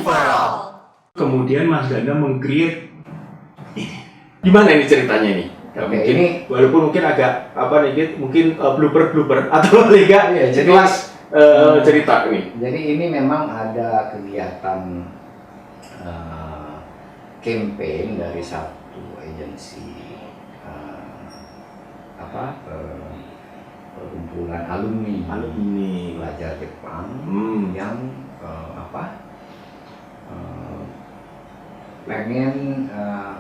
for all. Kemudian Mas Dana meng-create ini. Gimana ini ceritanya ini? Ya, Oke, mungkin ini walaupun mungkin agak apa nih, mungkin blooper atau liga ya, sekelas cerita ini. Jadi ini memang ada kegiatan campaign dari satu agensi perkumpulan alumni belajar Jepang yang pengen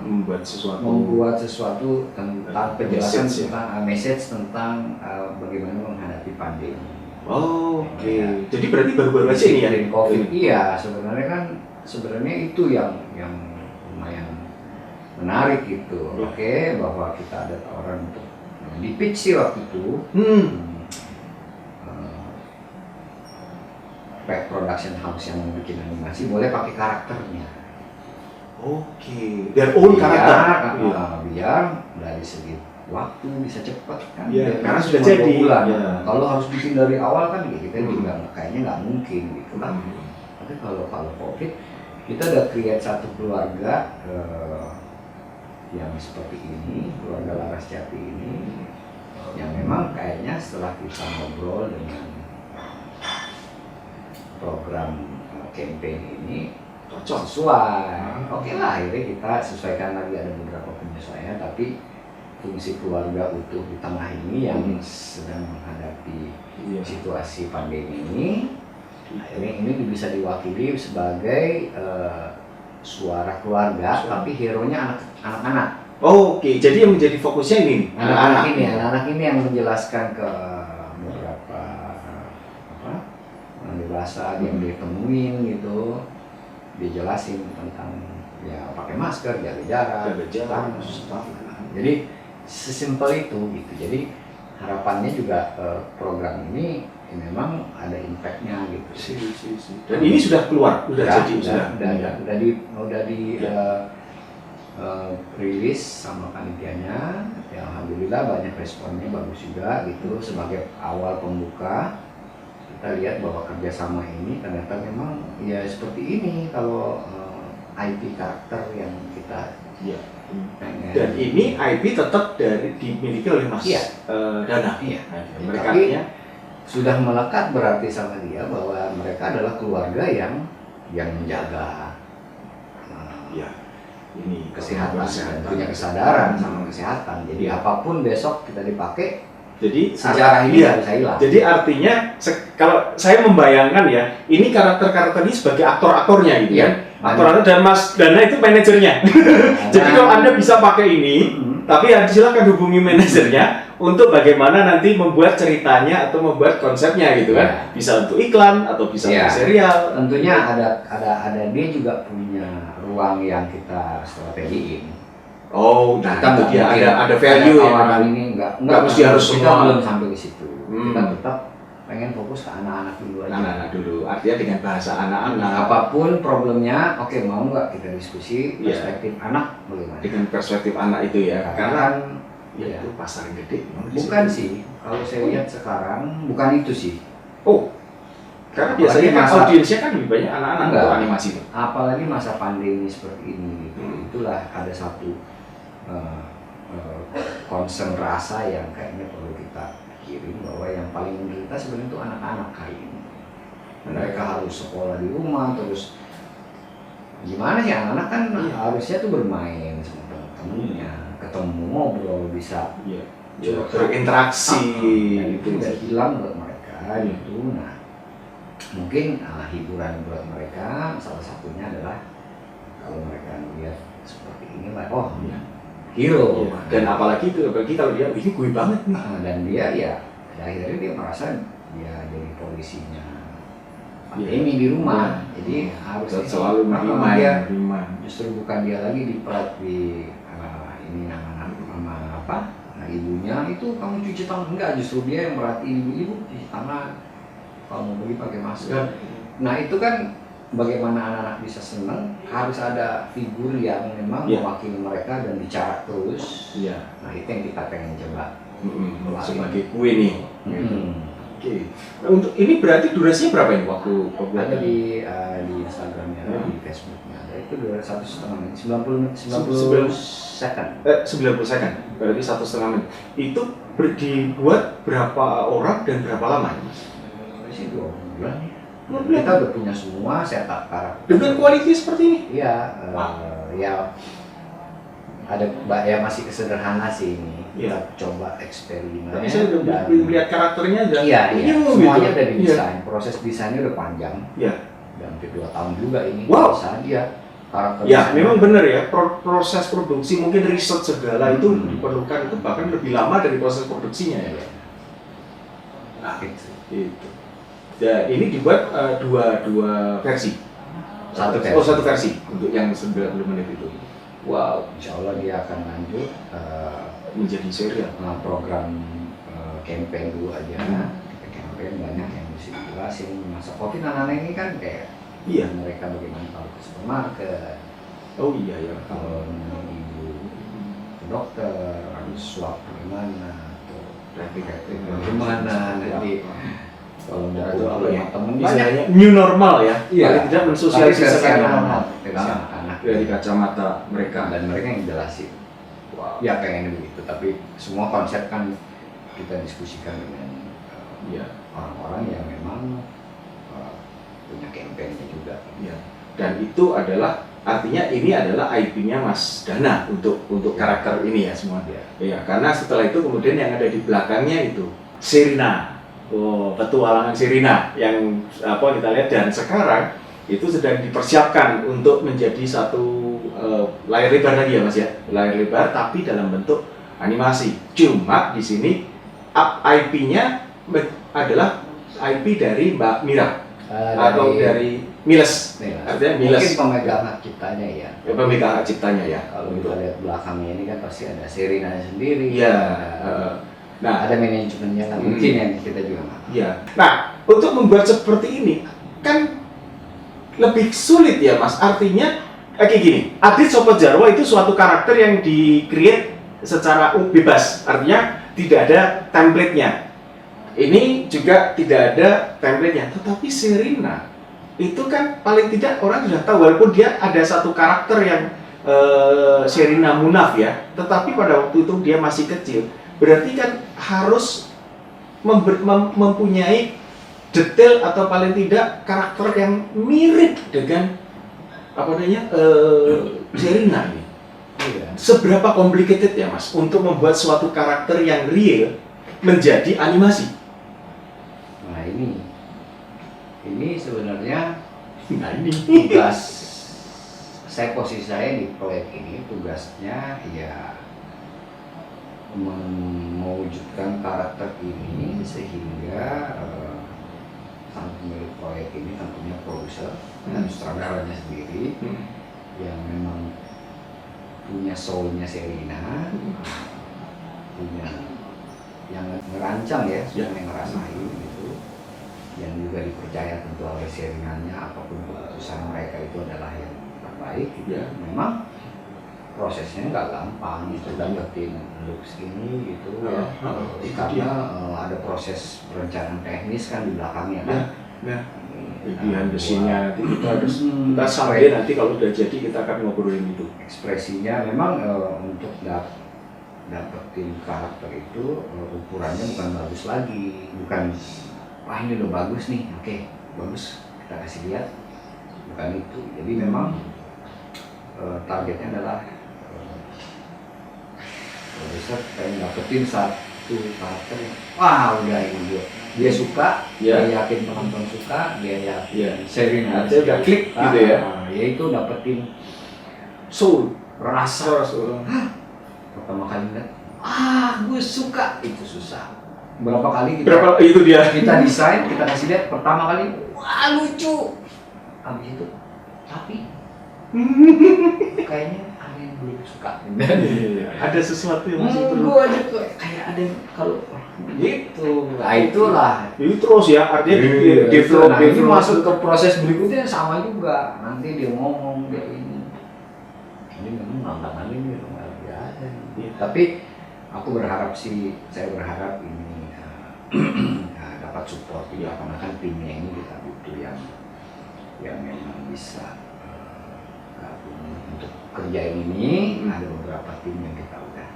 membuat sesuatu tentang penjelasan tentang message tentang bagaimana menghadapi pandemi. Oh, oke. Okay. Jadi berarti baru-baru aja ini ya COVID. Iya, sebenarnya itu yang lumayan menarik gitu. Oke, bahwa kita ada tawaran untuk di pitch sih waktu itu. Production house yang bikin animasi boleh pakai karakternya. Oke, their own karakter. Biar dari segi waktu bisa cepat kan. Iya, karena sudah jadi. Ya. Kalau harus bikin dari awal kan kita juga kayaknya nggak mungkin gitu kan. Tapi kalau COVID kita udah create satu keluarga yang seperti ini, keluarga Laras Jati ini, yang memang kayaknya setelah kita ngobrol dengan program campaign ini cocok sesuai. Oke lah, akhirnya kita sesuaikan lagi, ada beberapa penyesuaian, tapi fungsi keluarga utuh di tengah ini yang sedang menghadapi situasi pandemi ini, akhirnya ini bisa diwakili sebagai suara keluarga, tapi hero-nya anak-anak. Oke, jadi yang menjadi fokusnya ini anak-anak ini yang menjelaskan ke beberapa orang dewasa yang ditemuin gitu, dijelasin tentang ya pakai masker, jaga jarak, jadi sesimpel itu gitu. Jadi harapannya juga program ini memang ada impactnya gitu. Dan ini sudah keluar, sudah di rilis sama panitianya. Ya, alhamdulillah banyak responnya, bagus juga gitu. Sebagai awal pembuka, kita lihat bahwa kerjasama ini ternyata memang ya seperti ini kalau IP karakter yang kita pengen. Dan ini IP tetap dimiliki oleh Mas Dana. Iya. Mereka sudah melekat berarti sama dia bahwa mereka adalah keluarga yang menjaga ini kesehatan dan punya kesadaran sama kesehatan. Jadi apapun besok kita dipakai, jadi sejarah ini nggak bisa hilang. Jadi artinya kalau saya membayangkan ya, ini karakter-karakter ini sebagai aktor-aktornya gitu kan. Aktor dan Mas Dana itu manajernya. Jadi kalau Anda bisa pakai ini, tapi silakan hubungi manajernya untuk bagaimana nanti membuat ceritanya atau membuat konsepnya gitu kan. Bisa untuk iklan atau bisa untuk serial. Tentunya ada dia juga punya ruang yang kita strategiin. Oh, nah itu dia ada value yang ini enggak mesti harus kita semua. belum sampai ke situ. Kita tetap pengen fokus ke anak-anak dulu aja. Anak-anak dulu, artinya dengan bahasa anak-anak. Apapun problemnya, oke, mau nggak kita diskusi perspektif anak bagaimana? Dengan perspektif anak itu ya, karena itu pasar yang gede. Bukan sih, kalau saya lihat sekarang bukan itu sih. Oh, karena biasanya kan audiensnya kan lebih banyak anak-anak untuk animasi. Apalagi masa pandemi seperti ini, itulah ada satu concern rasa yang kayaknya perlu kita pikirin, bahwa yang paling menderita sebenarnya itu anak-anak kali ini. Mereka harus sekolah di rumah, terus gimana sih anak-anak kan harusnya tuh bermain sama temen-temennya, ketemu, ngobrol, bisa berinteraksi, itu udah hilang buat mereka gitu. Nah, mungkin hiburan buat mereka salah satunya adalah kalau mereka melihat seperti ini, hero. Dan apalagi kalau dia ini gue banget nih. Dan dia akhirnya dia merasa dia jadi polisinya ini di rumah. Jadi harus selalu menerima. Justru bukan dia lagi di ini nama ibunya itu kamu cuci tangan, enggak, justru dia yang merhatiin ibu cuci tangan, kalau mau pergi pakai masker. Nah itu kan bagaimana anak-anak bisa senang, harus ada figur yang memang mewakili mereka dan bicara terus. Nah itu yang kita pengen coba sebagai kue nih. Oke. Nah, untuk ini berarti durasinya berapa ini waktu Ada di Instagramnya, ada di Facebooknya, ada itu 1,5 menit, 90 second. 90 second, berarti 1,5 menit. Itu dibuat berapa orang dan berapa lama ya, Mas? Sih 2 bulan ya. 2 bulan? Kita udah punya semua setup karakter. Dengan kualitas seperti ini? Iya, ya ada ya masih sederhana sih ini. Iya. Kita coba eksperimen. Tapi saya udah melihat karakternya dan iya, semuanya gitu. udah didesain. Proses desainnya udah panjang. Iya. Dan hampir 2 tahun juga ini. Wow. Desain dia. Karakter Ya, desain. memang benar ya. Proses produksi mungkin riset segala itu diperlukan, itu bahkan lebih lama dari proses produksinya ya. Iya. Nah, Gitu. itu. Ya, ini dibuat dua versi. Satu versi. Oh, satu versi untuk yang 90 menit itu. Wow, Insya Allah dia akan lanjut menjadi serial. program campaign dulu aja. Kita campaign banyak yang mesti dijelasin. Masa COVID anak-anak ini kan kayak Iya. mereka bagaimana kalau ke supermarket, Oh iya ya. kalau ibu ke dokter, harus swab bagaimana, atau rapid bagaimana, nanti kalau mau Atau apa ya? temen Istilahnya new normal ya. Iya. Paling tidak mensosialisasikan new normal. versi anak-anak Dari kacamata mereka. dan mereka yang jelasin. Wow. Ya pengen begitu, tapi semua konsep kan kita diskusikan dengan Iya. orang-orang yang memang punya campaignnya juga. Iya. Dan itu adalah artinya ini adalah IP-nya Mas Dana untuk karakter ini ya semua. Ya. Iya, karena setelah itu kemudian yang ada di belakangnya itu Sherina. Oh, petualangan Sherina yang kita lihat, dan sekarang itu sedang dipersiapkan untuk menjadi satu layar lebar tadi ya Mas ya. Layar lebar tapi dalam bentuk animasi. Cuma di sini IP-nya adalah IP dari Mbak Mira atau dari Miles. Artinya Miles. Mungkin pemegang hak ciptanya ya. Ya, pemegang hak ciptanya ya. Kalau kita lihat belakangnya ini kan pasti ada Sherina sendiri. Iya. Nah, ada manajemennya lah, mungkin yang kita juga nggak tahu. Iya. Nah, untuk membuat seperti ini kan lebih sulit ya Mas. Artinya kayak gini, Adit Sopo Jarwo itu suatu karakter yang di-create secara bebas. Artinya tidak ada template-nya. Ini juga tidak ada template-nya. Tetapi Sherina itu kan paling tidak orang sudah tahu, walaupun dia ada satu karakter yang Sherina Munaf ya. Tetapi pada waktu itu dia masih kecil. Berarti kan harus mempunyai detail atau paling tidak karakter yang mirip dengan Sherina ini. Iya. Seberapa complicated ya Mas untuk membuat suatu karakter yang real menjadi animasi? Nah ini sebenarnya Nah ini. tugas posisi saya di proyek ini, tugasnya ya mewujudkan karakter ini sehingga sang pemilik proyek ini tentunya produser dan sutradaranya sendiri yang memang punya soulnya Sherina, punya yang ngerancang ya, yang ngerasain gitu, yang juga dipercaya tentu oleh Sherinanya, apapun keputusan mereka itu adalah yang terbaik gitu. Ya. Memang prosesnya nggak gampang gitu, dapetin looks ini gitu ya, karena ada proses perencanaan teknis kan di belakangnya kan. Behind the scene-nya nanti kita harus kita sampai nanti kalau udah jadi kita akan ngobrolin itu. Ekspresinya memang untuk dapetin karakter itu ukurannya bukan bagus lagi, bukan wah ini udah bagus nih, oke bagus kita kasih lihat, bukan itu. Jadi memang targetnya adalah produser pengen dapetin satu karakter yang wah udah ini dia suka, dia yakin penonton suka, dia yakin Sherina dia udah klik gitu ya. Ya itu dapetin soul, rasa pertama kali lihat gue suka, itu susah. Berapa kali itu dia kita desain, kita kasih lihat pertama kali wah lucu, habis itu tapi kayaknya ada yang belum suka. Ada sesuatu yang masih perlu. Gue aja kayak ada yang kalau gitu. Nah itulah. Itu terus ya, artinya develop Nah, ini masuk ke proses berikutnya sama juga. Nanti dia ngomong dia ini memang tantangan ini luar biasa. Tapi aku berharap sih, saya berharap ini dapat dapat support ya, karena kan timnya ini kita butuh yang memang bisa gabung untuk kerjain ini. Ada beberapa tim yang kita udah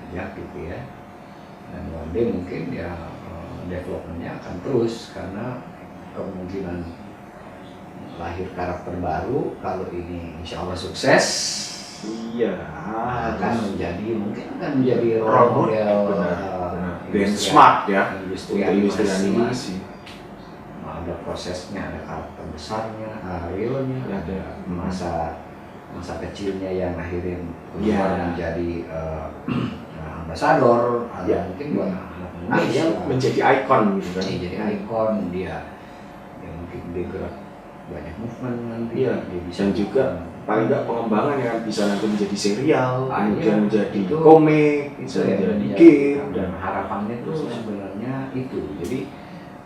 ajak gitu ya, dan one day mungkin ya developmentnya akan terus, karena kemungkinan lahir karakter baru kalau ini insya Allah sukses Iya. akan menjadi role model benchmark ya industri untuk industri animasi. animasi. Ada prosesnya, ada karakter besarnya, realnya, ada masa kecilnya yang akhirnya keluar menjadi ambasador, atau mungkin buat anak Akhirnya menjadi ikon gitu kan. jadi ikon, dia mungkin dia gerak banyak movement nanti. Iya. Dia bisa Dan juga paling nggak pengembangan yang bisa nanti menjadi serial, kemudian menjadi itu, komik, bisa menjadi game. dan harapannya tuh sebenarnya itu. Jadi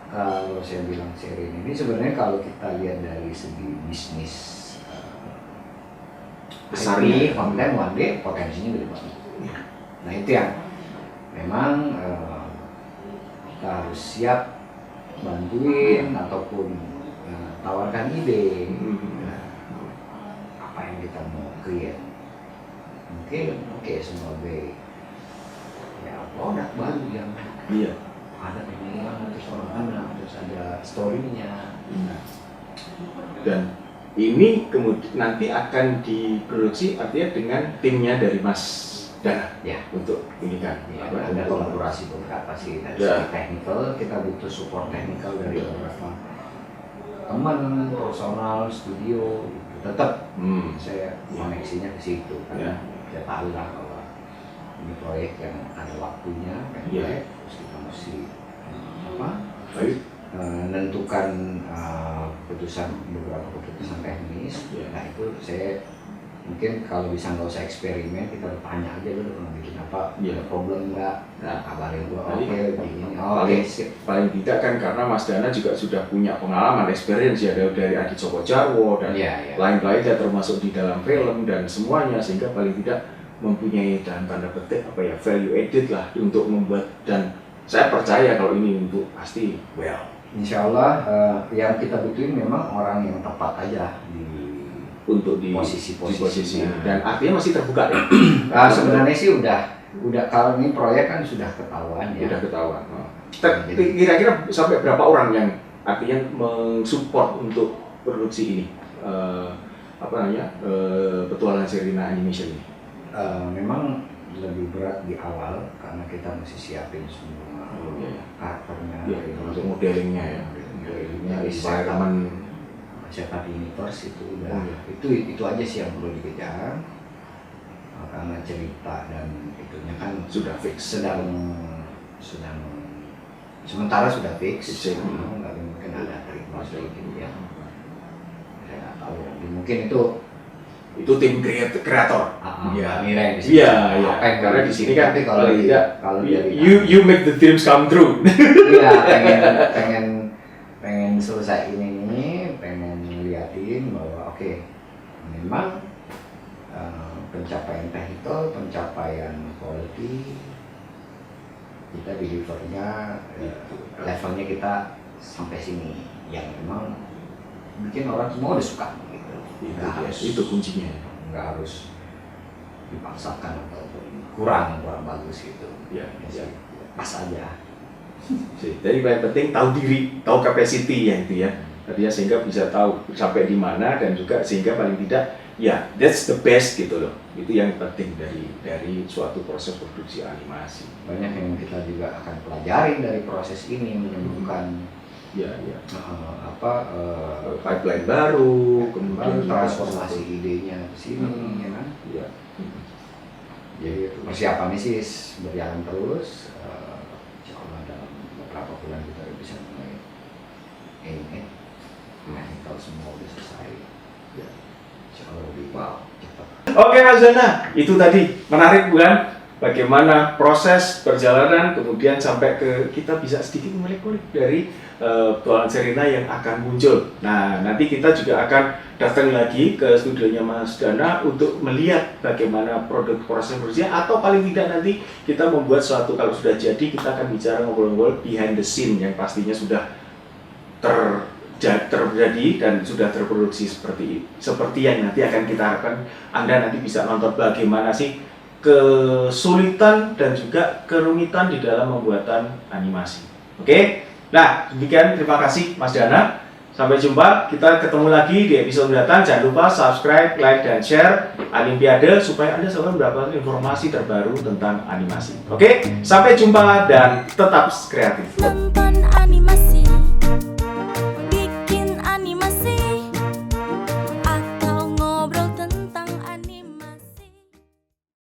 kalau saya bilang seri ini sebenarnya kalau kita lihat dari segi bisnis Besarnya. konten one day potensinya gede banget. Nah itu yang memang kita harus siap bantuin ataupun tawarkan ide. Apa yang kita mau create, mungkin sebagai ya produk baru yang ada penilaian, terus orang terus ada story-nya. Dan ini kemudian nanti akan diproduksi artinya dengan timnya dari Mas Dana Ya, untuk ini kan ya ada kolaborasi beberapa sih dari segi teknikal. Kita butuh support teknikal dari beberapa teman, personal, studio. Tetap saya koneksinya ke situ karena saya tahu lah bahwa ini proyek yang ada waktunya pendek, terus kita mesti menentukan beberapa keputusan teknis. Nah itu saya mungkin kalau bisa nggak usah eksperimen, kita tanya aja dulu pernah bikin apa, ada problem nggak, kabarin gua begini. Paling tidak kan karena Mas Dana juga sudah punya pengalaman, experience ya dari Adi Djoko Djarwo dan lain-lainnya termasuk di dalam film dan semuanya, sehingga paling tidak mempunyai dalam tanda petik value added lah untuk membuat, dan saya percaya kalau ini untuk pasti Insya Allah yang kita butuhin memang orang yang tepat aja untuk di posisi ini. Dan artinya masih terbuka ya. Sebenarnya sih udah kalau ini proyek kan sudah ketahuan ya. Sudah ketahuan. Kira-kira sampai berapa orang yang artinya mensupport untuk produksi ini? Petualangan Sherina Animation ini. Memang lebih berat di awal karena kita mesti siapin semua karakternya, untuk modelingnya ya. Modelingnya, cetak universe itu udah itu aja sih yang perlu dikejar, karena cerita dan itunya kan sudah fix, sedang sementara sudah fix. Nggak mungkin ada terima gitu ya. Saya nggak tahu, mungkin itu tim kreator. Iya. Karena di sini kan kalau you make the dreams come true. Iya, pengen selesai ini pengen ngeliatin bahwa memang pencapaian technical, pencapaian quality kita delivernya levelnya kita sampai sini yang memang bikin orang semua udah suka gitu. Itu kuncinya. Nggak harus dipaksakan ataupun kurang bagus gitu. Pas aja. Jadi paling penting tahu diri, tahu capacity ya itu ya. Tadi ya, sehingga bisa tahu sampai di mana, dan juga sehingga paling tidak that's the best gitu loh. Itu yang penting dari suatu proses produksi animasi. Banyak yang kita juga akan pelajari dari proses ini, menemukan pipeline baru, kemudian transformasi idenya ke sini, ya kan? Jadi persiapannya sih berjalan terus. Insya Allah dalam beberapa bulan kita bisa mulai technical semua udah selesai. Insya Allah lebih cepat. Oke Mas Dana, itu tadi menarik bukan? bagaimana proses perjalanan kemudian sampai ke kita bisa sedikit ngulik-ngulik dari Tuan Serina yang akan muncul. Nah, nanti kita juga akan datang lagi ke studionya Mas Dana untuk melihat bagaimana produk proses produksinya, atau paling tidak nanti kita membuat suatu, kalau sudah jadi kita akan bicara ngobrol-ngobrol behind the scene yang pastinya sudah terjadi dan sudah terproduksi seperti yang nanti akan kita harapkan Anda nanti bisa nonton bagaimana sih kesulitan dan juga kerumitan di dalam pembuatan animasi. Oke? Nah, demikian, terima kasih Mas Dana. Sampai jumpa, kita ketemu lagi di episode mendatang. Jangan lupa subscribe, like, dan share Animpiade supaya Anda selalu mendapatkan informasi terbaru tentang animasi. Oke? Sampai jumpa dan tetap kreatif.